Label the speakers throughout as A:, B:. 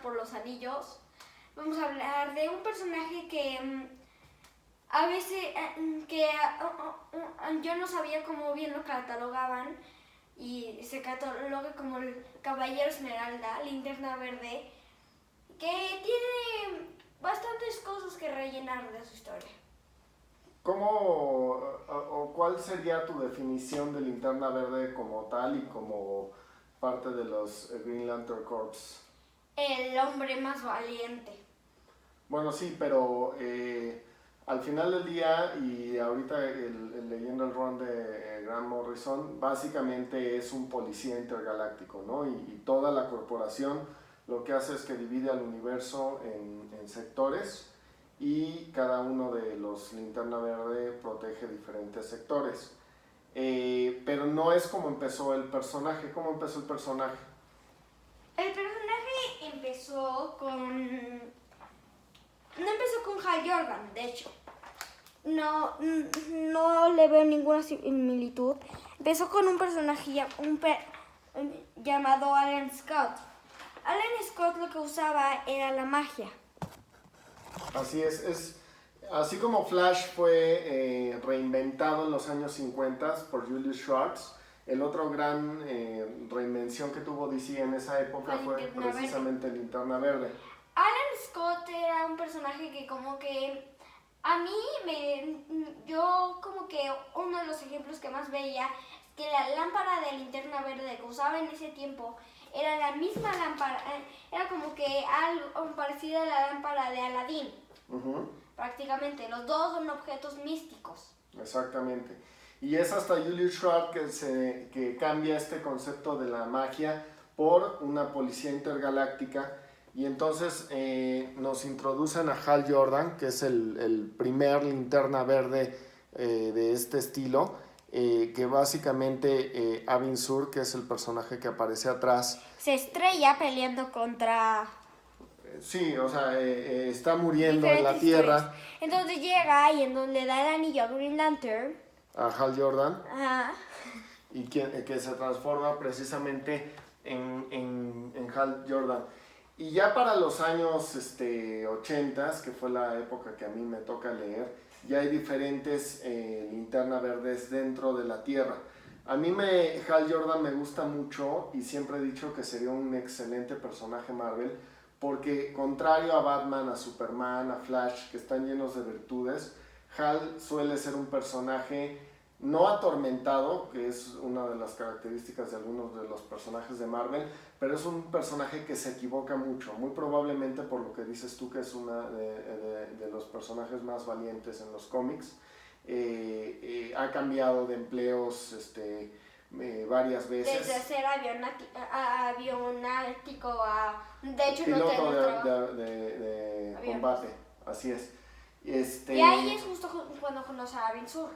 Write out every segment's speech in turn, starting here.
A: por los anillos, vamos a hablar de un personaje que a veces yo no sabía cómo bien lo catalogaban y se cataloga como el Caballero Esmeralda, Linterna Verde, que tiene bastantes cosas que rellenar de su historia.
B: ¿Cómo o cuál sería tu definición de Linterna Verde como tal y como parte de los Green Lantern Corps?
A: El hombre más valiente.
B: Bueno, sí, pero al final del día y ahorita leyendo el run de Grant Morrison, básicamente es un policía intergaláctico, ¿no? Y toda la corporación lo que hace es que divide al universo en sectores y cada uno de los Linterna Verde protege diferentes sectores. Pero no es como empezó el personaje. ¿Cómo empezó el personaje?
A: El personaje empezó con... No empezó con Hal Jordan, de hecho. No le veo ninguna similitud. Empezó con un personaje llamado Alan Scott. Alan Scott lo que usaba era la magia.
B: Así es así como Flash fue reinventado en los años 50 por Julius Schwartz, el otro gran reinvención que tuvo DC en esa época fue precisamente Linterna Verde.
A: Alan Scott era un personaje que como que yo como que uno de los ejemplos que más veía es que la lámpara de Linterna Verde que usaba en ese tiempo era la misma lámpara, era como que algo parecido a la lámpara de Aladín. Prácticamente, los dos son objetos místicos.
B: Exactamente. Y es hasta Julius Schwartz que cambia este concepto de la magia por una policía intergaláctica. Y entonces nos introducen a Hal Jordan, que es el primer Linterna Verde de este estilo, que básicamente Abin Sur, que es el personaje que aparece atrás,
A: se estrella peleando contra...
B: Sí, o sea, está muriendo en la Tierra.
A: Entonces llega y en donde le da el anillo a Green Lantern.
B: A Hal Jordan.
A: Ajá.
B: Y que se transforma precisamente en Hal Jordan. Y ya para los años 80, que fue la época que a mí me toca leer, ya hay diferentes Linterna Verdes dentro de la Tierra. A mí Hal Jordan me gusta mucho y siempre he dicho que sería un excelente personaje Marvel, porque contrario a Batman, a Superman, a Flash, que están llenos de virtudes, Hal suele ser un personaje no atormentado, que es una de las características de algunos de los personajes de Marvel, pero es un personaje que se equivoca mucho, muy probablemente por lo que dices tú, que es uno de los personajes más valientes en los cómics. Ha cambiado de empleos varias veces.
A: Desde ser avionáutico a... De hecho,
B: piloto de combate, así es.
A: Y ahí es justo cuando conoce a Abin Sur.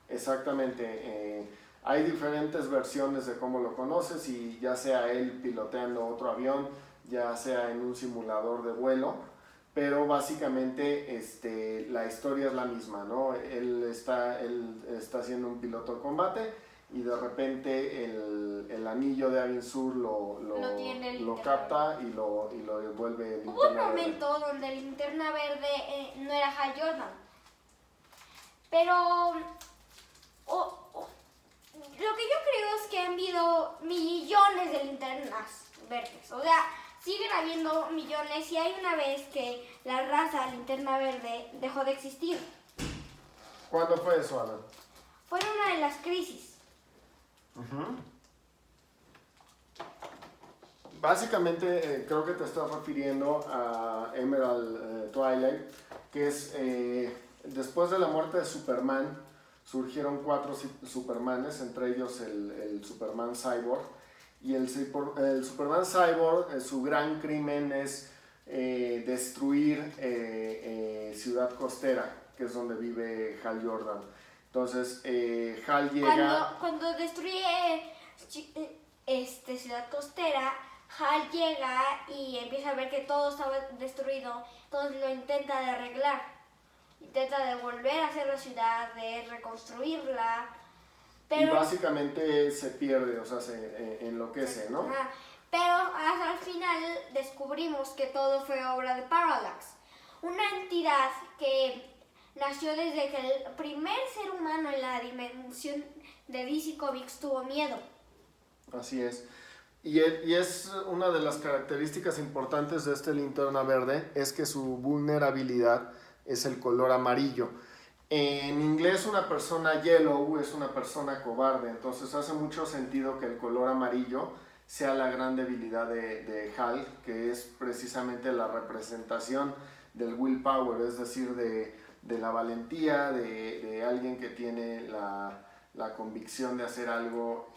B: Exactamente. Hay diferentes versiones de cómo lo conoces, y ya sea él piloteando otro avión, ya sea en un simulador de vuelo, pero básicamente la historia es la misma, ¿no? Él está siendo un piloto de combate y de repente el anillo de Abin Sur lo capta y lo vuelve Linterna Verde.
A: Hubo un momento donde Linterna Verde no era Hal Jordan, pero lo que yo creo es que han habido millones de linternas verdes, o sea, siguen habiendo millones, y hay una vez que la raza Linterna Verde dejó de existir.
B: ¿Cuándo fue eso, Alan?
A: Fue en una de las crisis.
B: Básicamente creo que te estás refiriendo a Emerald Twilight, que es después de la muerte de Superman surgieron 4 Supermanes, entre ellos el Superman Cyborg, y el Superman Cyborg, su gran crimen es destruir Ciudad Costera, que es donde vive Hal Jordan. Entonces Hal llega...
A: Cuando destruye Ciudad Costera, Hal llega y empieza a ver que todo estaba destruido, entonces lo intenta de arreglar. Intenta de volver a hacer la ciudad, de reconstruirla, pero...
B: Y básicamente se pierde, o sea, se enloquece, ¿no?
A: Pero al final descubrimos que todo fue obra de Parallax, una entidad que nació desde que el primer ser humano en la dimensión de DC Comics tuvo miedo.
B: Así es. Y es una de las características importantes de este Linterna Verde, es que su vulnerabilidad es el color amarillo. En inglés una persona yellow es una persona cobarde, entonces hace mucho sentido que el color amarillo sea la gran debilidad de Hal, que es precisamente la representación del willpower, es decir, de la valentía, de alguien que tiene la convicción de hacer algo.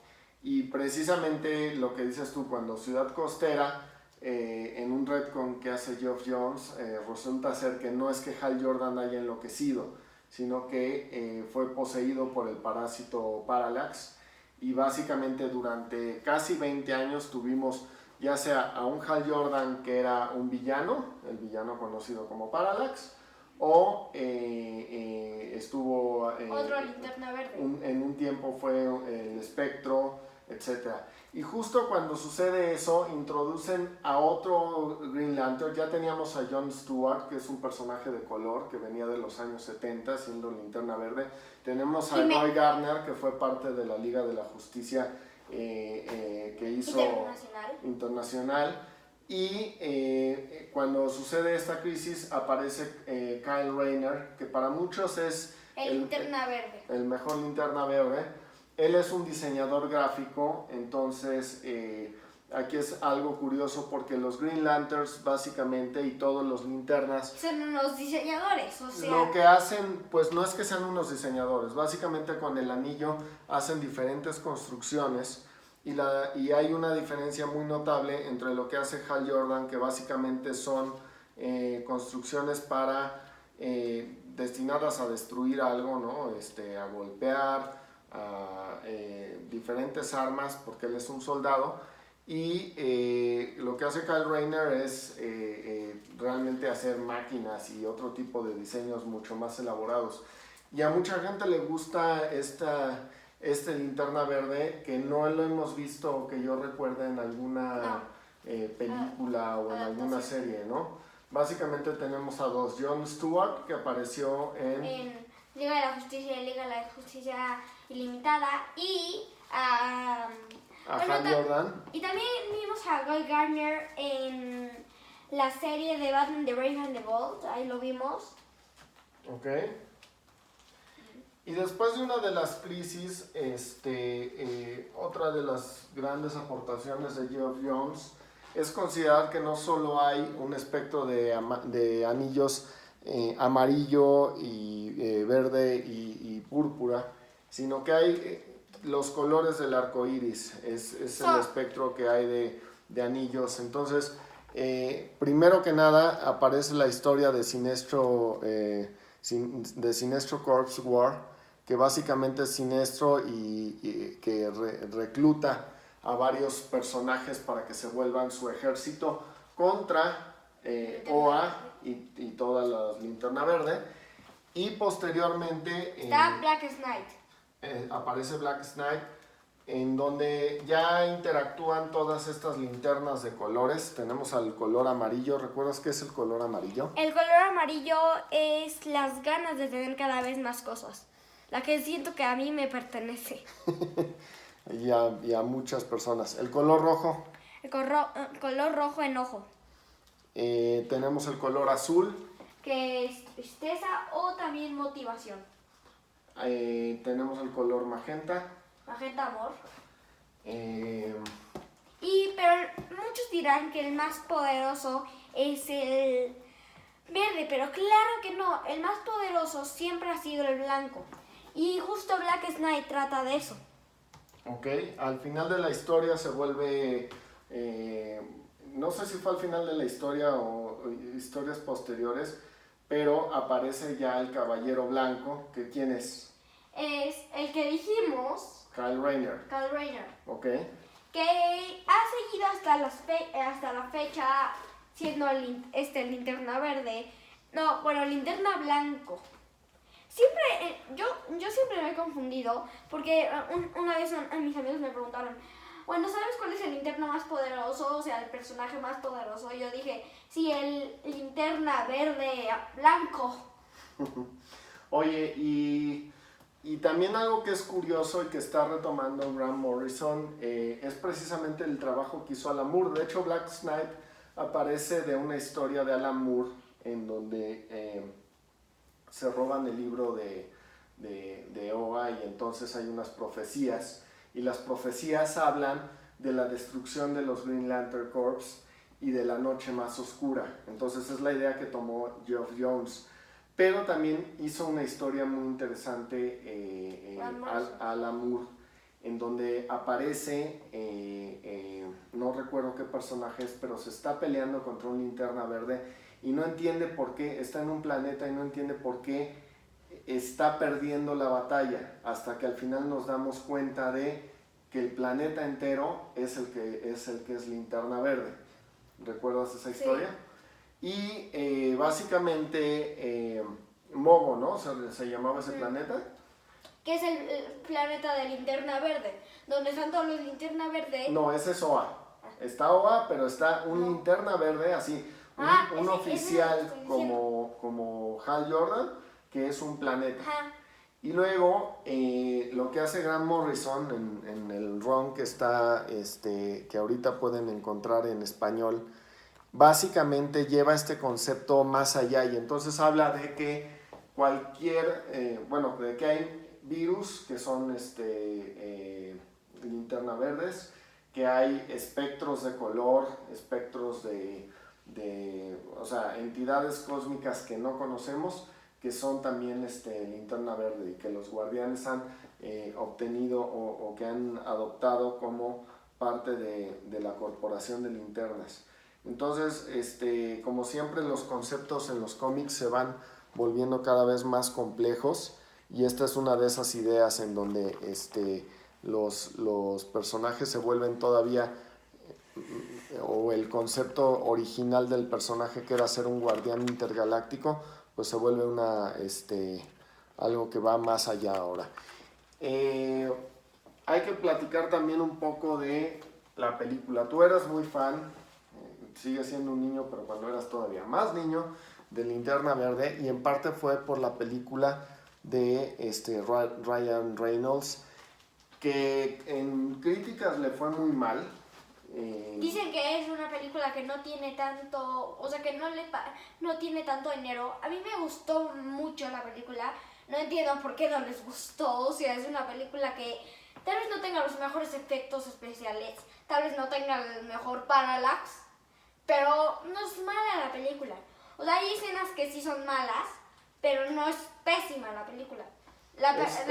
B: Y precisamente lo que dices tú, cuando Ciudad Costera, en un retcon que hace Geoff Johns, resulta ser que no es que Hal Jordan haya enloquecido, sino que fue poseído por el parásito Parallax, y básicamente durante casi 20 años tuvimos ya sea a un Hal Jordan que era un villano, el villano conocido como Parallax, o estuvo
A: Otro Linterna Verde.
B: En un tiempo fue el Espectro, etc. Y justo cuando sucede eso, introducen a otro Green Lantern. Ya teníamos a John Stewart, que es un personaje de color que venía de los años 70 siendo Linterna Verde. Tenemos a Roy Garner, que fue parte de la Liga de la Justicia que hizo internacional. Y cuando sucede esta crisis aparece Kyle Rayner, que para muchos es
A: Linterna Verde,
B: el mejor Linterna Verde. Él es un diseñador gráfico, entonces aquí es algo curioso porque los Green Lanterns básicamente y todos los linternas
A: son unos diseñadores, o sea,
B: lo que hacen pues no es que sean unos diseñadores, básicamente con el anillo hacen diferentes construcciones y hay una diferencia muy notable entre lo que hace Hal Jordan, que básicamente son construcciones para destinadas a destruir algo, ¿no? A golpear, a diferentes armas, porque él es un soldado, y lo que hace Kyle Rayner es realmente hacer máquinas y otro tipo de diseños mucho más elaborados. Y a mucha gente le gusta este Linterna Verde, que no lo hemos visto, que yo recuerde, en alguna película o en alguna serie, ¿no? Básicamente tenemos a dos: John Stewart, que apareció en
A: Liga de la Justicia y Liga de la Justicia Ilimitada, y
B: a Hal Jordan.
A: Y también vimos a Guy Gardner en la serie de Batman The Brave and the Bold, ahí lo vimos.
B: Ok. Y después de una de las crisis, otra de las grandes aportaciones de Geoff Johns es considerar que no solo hay un espectro de anillos amarillo y verde y púrpura, sino que hay los colores del arco iris, es el espectro que hay de anillos. Entonces, primero que nada aparece la historia de Sinestro Corps War, que básicamente es Sinestro y que recluta a varios personajes para que se vuelvan su ejército contra OA y toda la Linterna Verde. Y posteriormente
A: está Black Knight.
B: Aparece Black Knight, en donde ya interactúan todas estas linternas de colores. Tenemos al color amarillo. ¿Recuerdas qué es el color amarillo?
A: El color amarillo es las ganas de tener cada vez más cosas, la que siento que a mí me pertenece.
B: y a muchas personas. El color rojo.
A: El color rojo, enojo.
B: Tenemos el color azul,
A: que es tristeza o también motivación.
B: Tenemos el color magenta.
A: Magenta, amor.
B: Pero
A: muchos dirán que el más poderoso es el verde, pero claro que no. El más poderoso siempre ha sido el blanco. Y justo Black Knight trata de eso.
B: Ok, al final de la historia se vuelve... no sé si fue al final de la historia o historias posteriores, pero aparece ya el Caballero Blanco, que ¿quién es?
A: Es el que dijimos...
B: Kyle Rayner. Ok.
A: Que ha seguido hasta la fecha siendo Linterna Verde. No, bueno, Linterna Blanco. Siempre, yo siempre me he confundido, porque una vez mis amigos me preguntaron, bueno, ¿sabes cuál es el linterna más poderoso? O sea, el personaje más poderoso. Yo dije, sí, el linterna verde blanco.
B: Oye, y también algo que es curioso y que está retomando Grant Morrison es precisamente el trabajo que hizo Alan Moore. De hecho, Black Knight aparece de una historia de Alan Moore en donde se roban el libro de Oa y entonces hay unas profecías. Y las profecías hablan de la destrucción de los Green Lantern Corps y de la noche más oscura. Entonces es la idea que tomó Geoff Jones. Pero también hizo una historia muy interesante Alan Moore, en donde aparece, no recuerdo qué personaje es, pero se está peleando contra un linterna verde y no entiende por qué, está en un planeta y no entiende por qué está perdiendo la batalla, hasta que al final nos damos cuenta de que el planeta entero es el que es linterna verde. ¿Recuerdas esa historia? Sí. Y básicamente Mogo, ¿no? Se llamaba ese planeta.
A: Que es el planeta de linterna verde, donde están todos los linterna verde.
B: No, ese es Oa. Está Oa, pero está un linterna verde, así, un oficial como Hal Jordan, que es un planeta. Ajá. Y luego, lo que hace Grant Morrison en el run que está, que ahorita pueden encontrar en español, básicamente lleva este concepto más allá y entonces habla de que de que hay virus que son linterna verdes, que hay espectros de color, espectros o sea, entidades cósmicas que no conocemos, que son también linterna verde y que los guardianes han obtenido o que han adoptado como parte de la corporación de linternas. Entonces, como siempre, los conceptos en los cómics se van volviendo cada vez más complejos y esta es una de esas ideas en donde los personajes se vuelven todavía, o el concepto original del personaje que era ser un guardián intergaláctico, pues se vuelve algo que va más allá ahora. Hay que platicar también un poco de la película. Tú eras muy fan, sigues siendo un niño, pero cuando eras todavía más niño, de Linterna Verde, y en parte fue por la película de Ryan Reynolds, que en críticas le fue muy mal.
A: Dicen que es una película que no tiene tanto, o sea que no tiene tanto dinero. A mí me gustó mucho la película, no entiendo por qué no les gustó. O sea, es una película que tal vez no tenga los mejores efectos especiales, tal vez no tenga el mejor parallax, pero no es mala la película. O sea, hay escenas que sí son malas, pero no es pésima la película.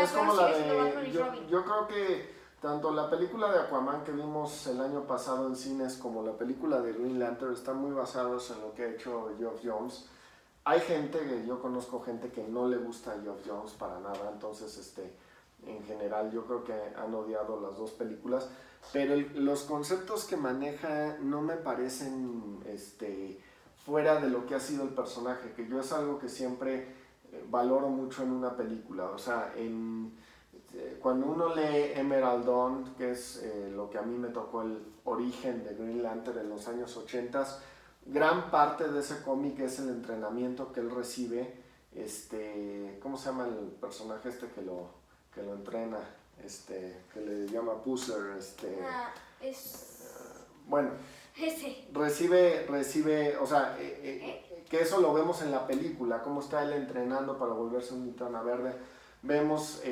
B: Es como la de, yo creo que tanto la película de Aquaman que vimos el año pasado en cines como la película de Green Lantern están muy basados en lo que ha hecho Geoff Jones. Hay yo conozco gente que no le gusta a Geoff Jones para nada, entonces en general yo creo que han odiado las dos películas, pero los conceptos que maneja no me parecen fuera de lo que ha sido el personaje, que yo es algo que siempre valoro mucho en una película. O sea, cuando uno lee Emerald Dawn, que es lo que a mí me tocó el origen de Green Lantern en los años 80, gran parte de ese cómic es el entrenamiento que él recibe. ¿Cómo se llama el personaje que lo entrena? Que le llama Pusser. Bueno, recibe, o sea, que eso lo vemos en la película, cómo está él entrenando para volverse un linterna verde. Vemos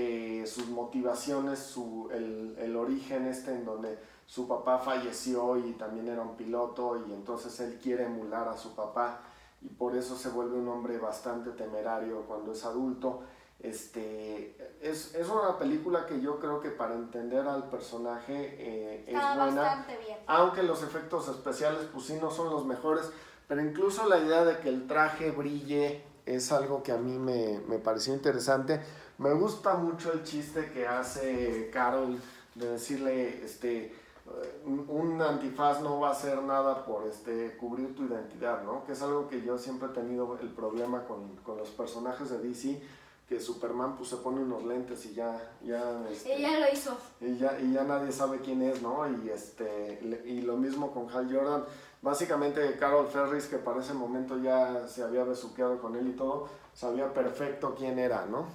B: sus motivaciones, el origen en donde su papá falleció y también era un piloto y entonces él quiere emular a su papá y por eso se vuelve un hombre bastante temerario cuando es adulto. Es una película que yo creo que para entender al personaje es buena,
A: bien.
B: Aunque los efectos especiales pues sí no son los mejores, pero incluso la idea de que el traje brille es algo que a mí me pareció interesante. Me gusta mucho el chiste que hace Carol de decirle un antifaz no va a hacer nada por cubrir tu identidad, ¿no? Que es algo que yo siempre he tenido el problema con los personajes de DC, que Superman pues se pone unos lentes y ya
A: Ella lo hizo.
B: y ya nadie sabe quién es, ¿no? Y lo mismo con Hal Jordan. Básicamente Carol Ferris, que para ese momento ya se había besuqueado con él y todo, sabía perfecto quién era, ¿no?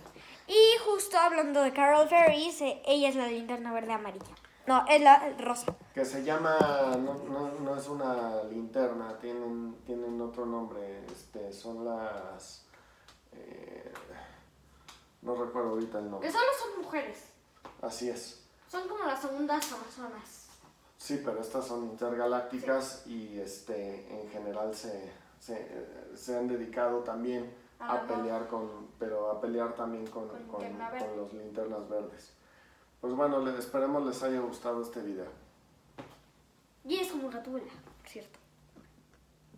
A: Y justo hablando de Carol Ferris, ella es la linterna verde amarilla. No, es la rosa.
B: Que se llama, no es una linterna, tienen otro nombre, son las... no recuerdo ahorita el nombre.
A: Que solo son mujeres.
B: Así es.
A: Son como las segundas amazonas.
B: Sí, pero estas son intergalácticas y en general se han dedicado también a pelear también con los linternas verdes. Pues bueno, esperemos les haya gustado este video.
A: Y es como Gatúbela, por cierto.